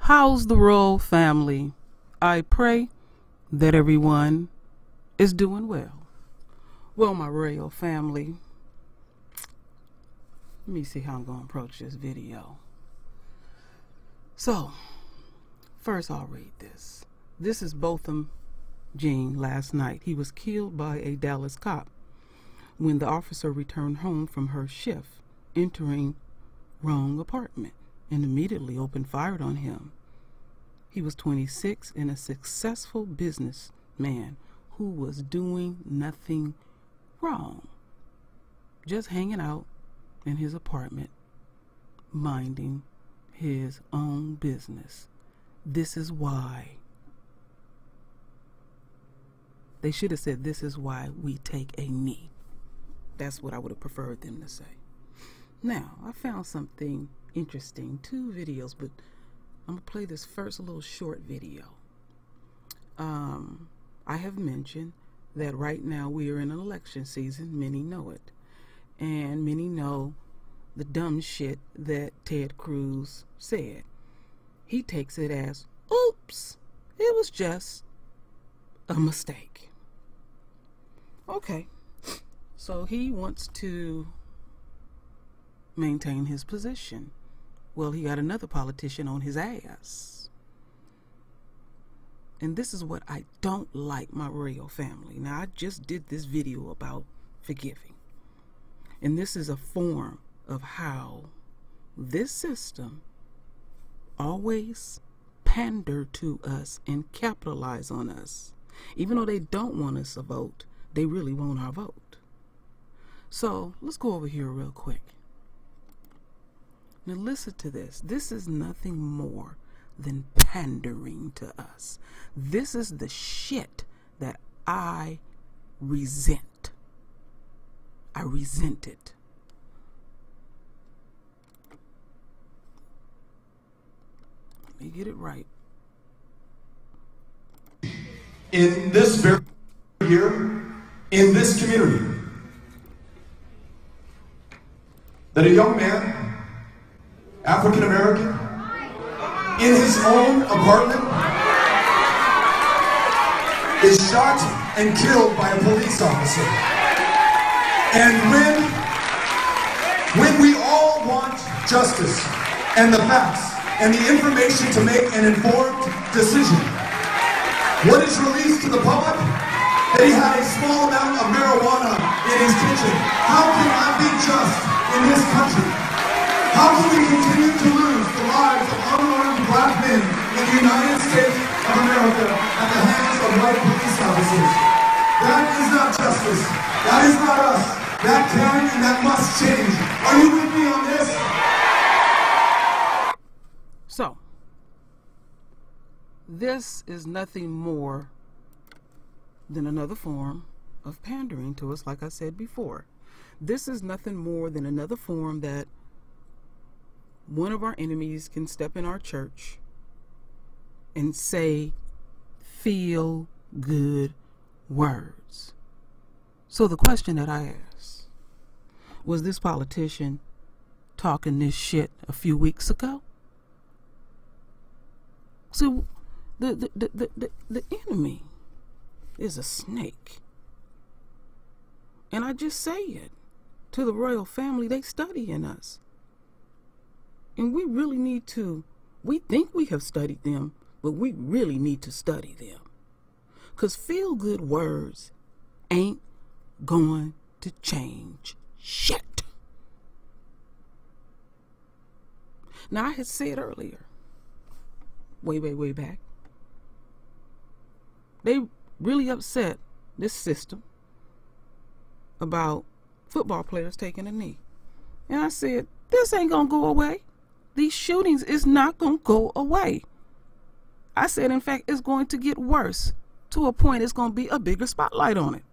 How's the royal family? I pray that everyone is doing well. Well, my royal family, let me see how I'm going to approach this video. So, first I'll read this. This is Botham Jean last night. He was killed by a Dallas cop when the officer returned home from her shift, entering wrong apartment, and immediately opened fire on him. He was 26 and a successful businessman who was doing nothing wrong, just hanging out in his apartment, minding his own business. This is why. They should have said, this is why we take a knee. That's what I would have preferred them to say. Now, I found something interesting, 2 videos, but I'm going to play this first little short video. I have mentioned that right now we are in an election season. Many know it. And many know the dumb shit that Ted Cruz said. He takes it as, oops, it was just a mistake. Okay, so he wants to maintain his position. Well, he got another politician on his ass. And this is what I don't like, my royal family. Now, I just did this video about forgiving. And this is a form of how this system always pander to us and capitalize on us. Even though they don't want us to vote, they really want our vote. So let's go over here real quick. Now listen to this. This is nothing more than pandering to us. This is the shit that I resent. I resent it. Let me get it right. In this very year, in this community, that a young man, African American, in his own apartment, is shot and killed by a police officer. And when we all want justice and the facts and the information to make an informed decision, what is released to the public? That he had a small amount of marijuana in his kitchen. How can that be just in this country? How can we continue to lose the lives of unarmed black men in the United States of America at the hands of white police officers? That is not justice. That is not us. That can and that must change. Are you with me on this? So, this is nothing more than another form of pandering to us, like I said before. This is nothing more than another form that one of our enemies can step in our church and say feel good words. So the question that I asked, was this politician talking this shit a few weeks ago? So the enemy is a snake. And I just say it to the royal family, they studying us. And we really need to, we think we have studied them, but we really need to study them. Because feel-good words ain't going to change shit. Now, I had said earlier, way back, they really upset this system about football players taking a knee. And I said, this ain't gonna go away. These shootings is not gonna go away. I said, in fact, it's going to get worse to a point it's gonna be a bigger spotlight on it.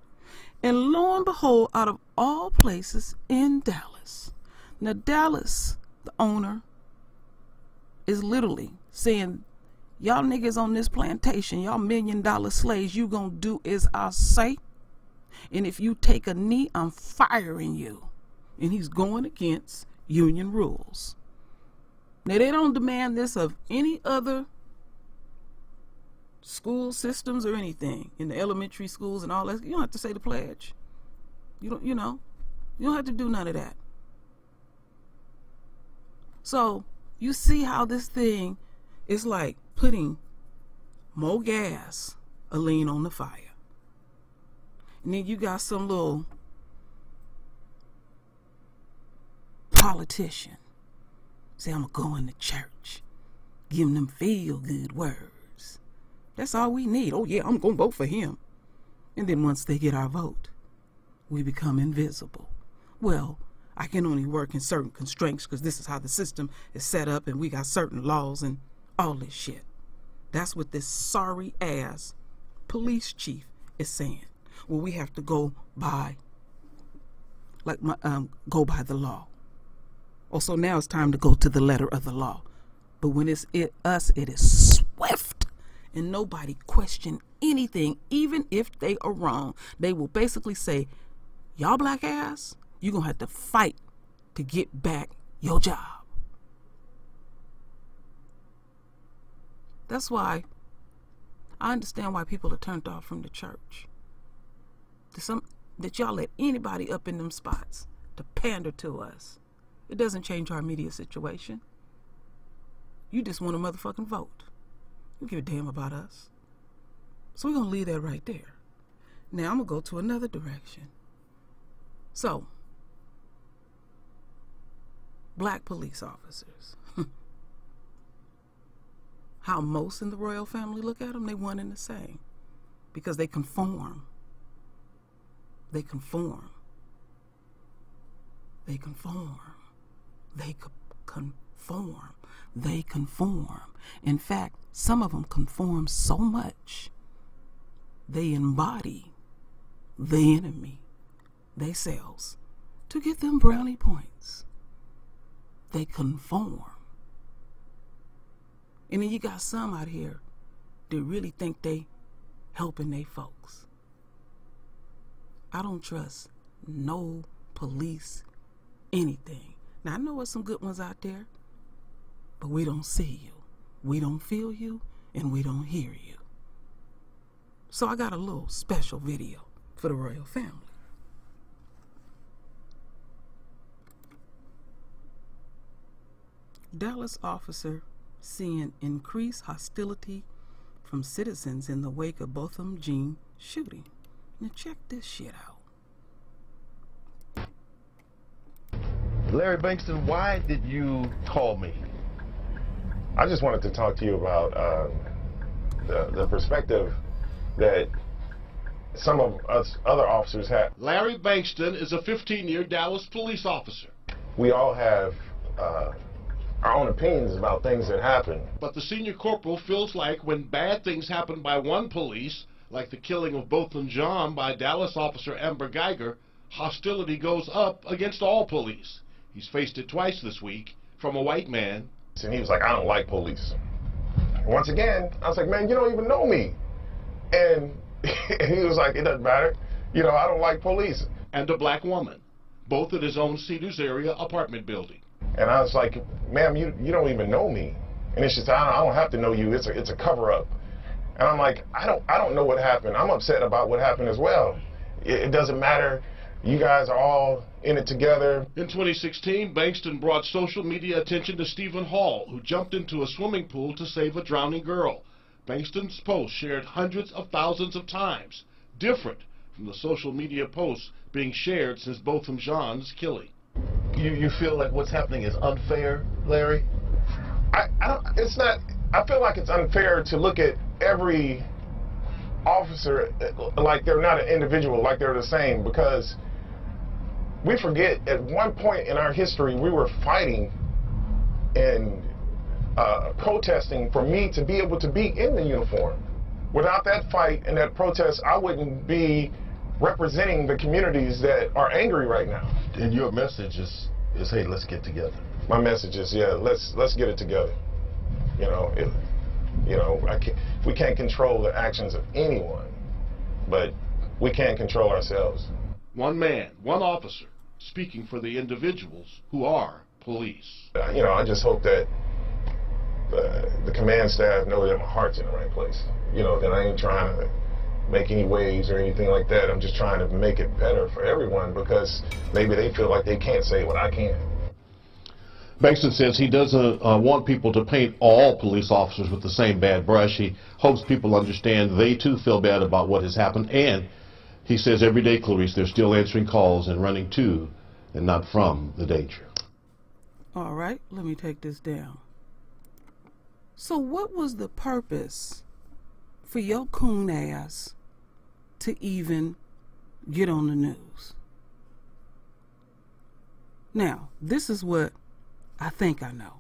And lo and behold, out of all places, in Dallas. Now Dallas, the owner, is literally saying, y'all niggas on this plantation, y'all $1 million slaves, you gonna do as I say. And if you take a knee, I'm firing you. And he's going against union rules. Now, they don't demand this of any other school systems or anything. In the elementary schools and all that, you don't have to say the pledge. You don't have to do none of that. So you see how this thing is like putting more gas, a lean on the fire. And then you got some little politician say, I'm going to church, giving them feel-good words. That's all we need. Oh yeah, I'm going to vote for him. And then once they get our vote, we become invisible. Well, I can only work in certain constraints because this is how the system is set up and we got certain laws and all this shit. That's what this sorry ass police chief is saying. Well, we have to go by go by the law. Also, now it's time to go to the letter of the law. But when it's us, it is swift. And nobody question anything, even if they are wrong. They will basically say, y'all black ass, you're going to have to fight to get back your job. That's why I understand why people are turned off from the church. That y'all let anybody up in them spots to pander to us. It doesn't change our immediate situation. You just want to motherfucking vote. You give a damn about us. So we're going to leave that right there. Now I'm going to go to another direction. So, black police officers. How most in the royal family look at them, they one and the same. Because they conform. They conform. They conform. They conform. They conform. In fact, some of them conform so much, they embody the enemy, themselves, to get them brownie points. They conform. And then you got some out here that really think they helping they folks. I don't trust no police anything. Now, I know there's some good ones out there, but we don't see you. We don't feel you, and we don't hear you. So I got a little special video for the royal family. Dallas officer seeing increased hostility from citizens in the wake of Botham Jean shooting. Now check this shit out. Larry Bankston, why did you call me? I just wanted to talk to you about the perspective that some of us other officers have. Larry Bankston is a 15-year Dallas police officer. We all have our own opinions about things that happen. But the senior corporal feels like when bad things happen by one police, like the killing of Botham Jean by Dallas officer Amber Geiger, hostility goes up against all police. He's faced it twice this week from a white man. And he was like, I don't like police. Once again, I was like, man, you don't even know me. And he was like, it doesn't matter. You know, I don't like police. And a black woman, both at his own Cedars area apartment building. And I was like, ma'am, you don't even know me. And it's just, I don't have to know you. It's a cover-up. And I'm like, I don't know what happened. I'm upset about what happened as well. It doesn't matter. You guys are all in it together. In 2016, Bankston brought social media attention to Stephen Hall, who jumped into a swimming pool to save a drowning girl. Bankston's post shared hundreds of thousands of times, different from the social media posts being shared since Botham Jean's killing. You feel like what's happening is unfair, Larry? It's not. I feel like it's unfair to look at every officer like they're not an individual, like they're the same, because we forget at one point in our history we were fighting and protesting for me to be able to be in the uniform. Without that fight and that protest, I wouldn't be representing the communities that are angry right now. And your message is hey, let's get together. My message is, yeah, let's get it together. You know, we can't control the actions of anyone, but we can control ourselves. One man, one officer, speaking for the individuals who are police. You know, I just hope that the command staff know that my heart's in the right place. You know, that I ain't trying to make any waves or anything like that. I'm just trying to make it better for everyone, because maybe they feel like they can't say what I can. Bankston says he doesn't want people to paint all police officers with the same bad brush. He hopes people understand they too feel bad about what has happened, and he says every day, Clarice, they're still answering calls and running to and not from the danger. All right, let me take this down. So what was the purpose for your coon ass to even get on the news? Now, this is what I think I know.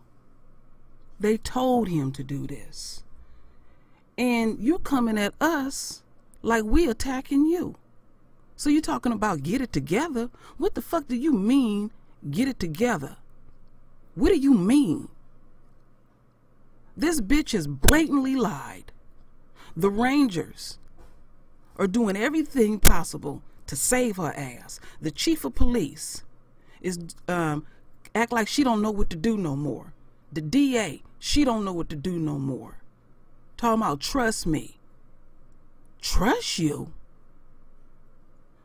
They told him to do this. And you coming at us like we attacking you. So you're talking about get it together? What the fuck do you mean, get it together? What do you mean? This bitch has blatantly lied. The Rangers are doing everything possible to save her ass. The chief of police is act like she don't know what to do no more. The DA, she don't know what to do no more. Talking about trust me. Trust you?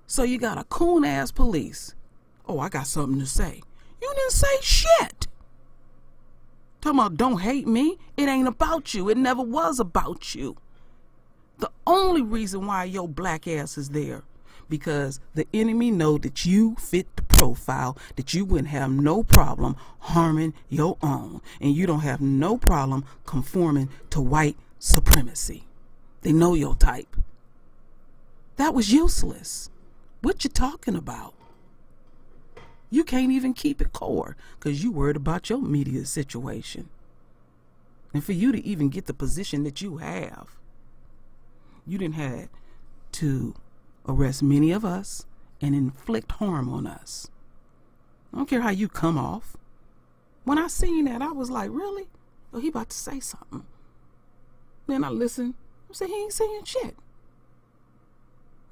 So you got a coon ass police. Oh, I got something to say. You didn't say shit. Talking about don't hate me. It ain't about you. It never was about you. The only reason why your black ass is there, because the enemy know that you fit the profile, that you wouldn't have no problem harming your own, and you don't have no problem conforming to white supremacy. They know your type. That was useless. What you talking about? You can't even keep it core because you worried about your media situation. And for you to even get the position that you have, you didn't have to arrest many of us and inflict harm on us. I don't care how you come off. When I seen that, I was like, really? Oh, he about to say something. Then I listened. I said, he ain't saying shit.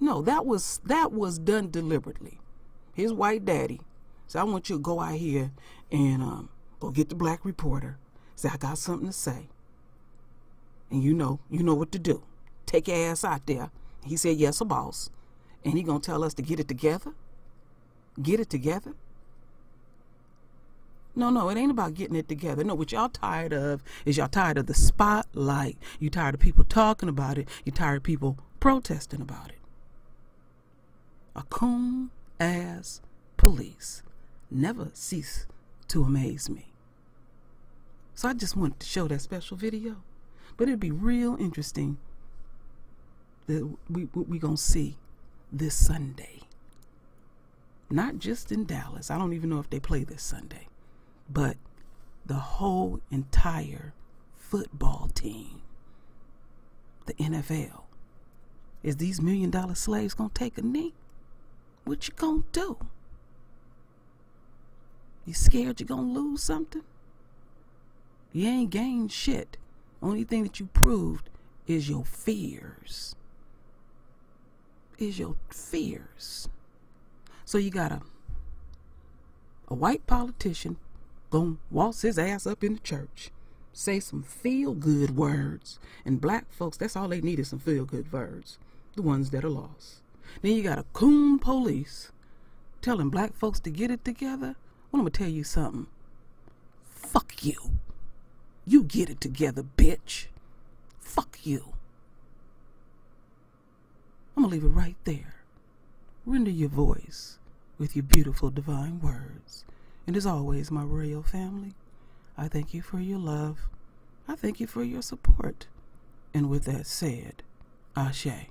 No, that was done deliberately. His white daddy said, I want you to go out here and go get the black reporter. Say, I got something to say. And you know what to do. Take your ass out there. He said, yes, a boss. And he gonna tell us to get it together? Get it together? No, it ain't about getting it together. No, what y'all tired of is y'all tired of the spotlight. You tired of people talking about it. You tired of people protesting about it. A coon ass police never cease to amaze me. So I just wanted to show that special video. But it'd be real interesting that we gonna see this Sunday. Not just in Dallas. I don't even know if they play this Sunday. But the whole entire football team, the NFL, is these $1 million slaves gonna take a knee? What you gonna do? You scared you're gonna lose something? You ain't gained shit. Only thing that you proved is your fears. So you got a white politician gonna waltz his ass up in the church, say some feel-good words, and black folks, that's all they need is some feel-good words, the ones that are lost. Then you got a coon police telling black folks to get it together. Well, I'm gonna tell you something. Fuck you. You get it together, bitch. Fuck you. I'm gonna leave it right there. Render your voice with your beautiful divine words. And as always, my royal family, I thank you for your love. I thank you for your support. And with that said, Ashe.